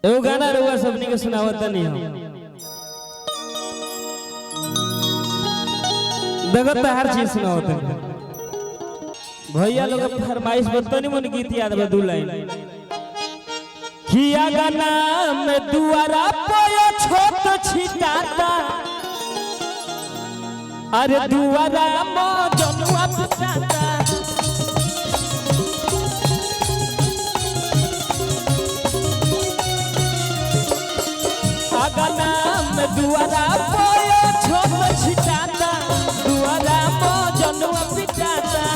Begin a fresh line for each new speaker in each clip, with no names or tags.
एगो गाना रहुआ सबनी के सुनावत नहीं हो देखत हर चीज सुनावत भैया लोग फरमाइश बतनी मन गीत याद बा दू लाइन किया गाना में दुआरा पयो छोट छिटाता अरे दुआरा मो जनुआ पिटाता गाना में दुआरा पयो छोट छिटाता दुआरा मो जनुआ पिटाता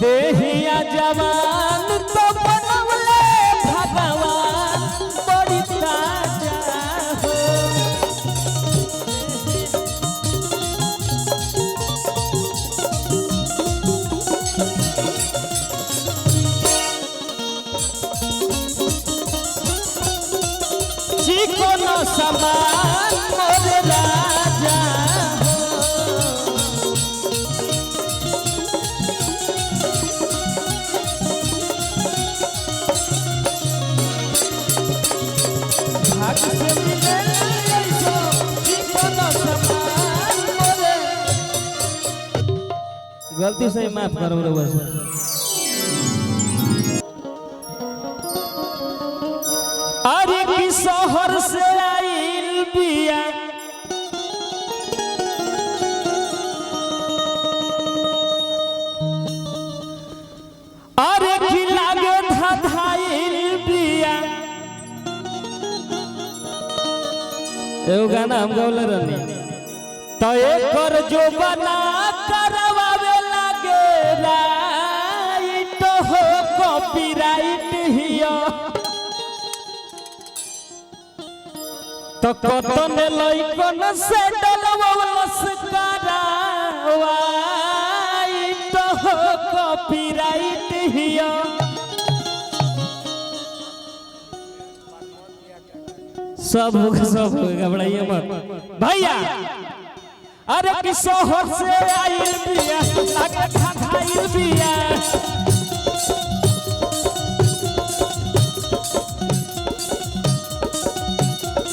देहिया जवान तो बनवले भगवान बड़ी ताजा हो चिकोनो समान मोरे राजा गलती से माफ करो बस अरे की शहर से आइल बिया अरे की लागे धाधाइल बिया एगो गाना हम गौले रहनी तो एक कर जो बना करवावे लागे राइट हो कॉपीराइट हियो तो कतन लइकन से डलवलस करावाइट हो कॉपीराइट हियो सब घबराइए मत भैया अरे कि शहर से आइल बिया लागे खाइल बिया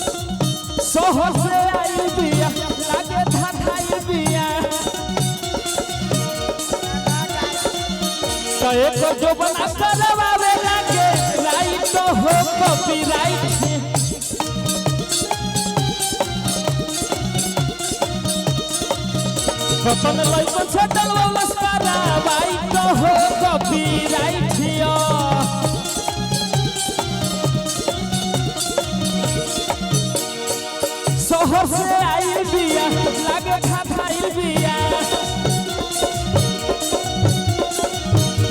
शहर से आइल बिया लागे खाइल बिया तो एक जो बना करवावे लागे राइट हो कॉपीराइट कतन लइकन से डलवलस करावाइट हो कॉपीराइट हियो शहर से आइल बिया लागे खाइल बिया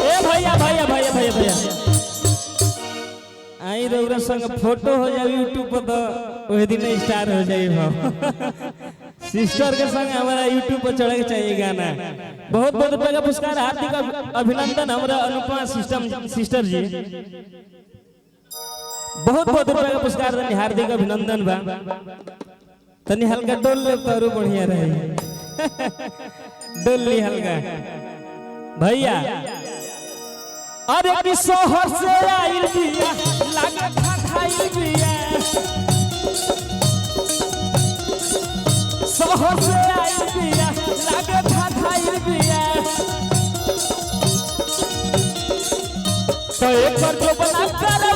ए भैया भैया भैया भैया भैया आई रउरा संग फोटो हो जाए यूट्यूब पर तो ओहे दिन स्टार हो जाए हम सिस्टर के संग हमारा यूट्यूब पर चढ़े के चाहिए गाना बहुत बहुत रुपए का पुरस्कार हार्दिक अभिनंदन हमारा अनुपमा सिस्टर जी बहुत बहुत रुपए का पुरस्कार हार्दिक अभिनंदन बा तनी हल्का डोल ले तो बढ़िया रहे डोल ली हल्का भैया अरे कि शहर से आइल बिया लागे खाइल बिया शहर से आइल बिया लागे खाइल बिया तो एक बार जो बना कर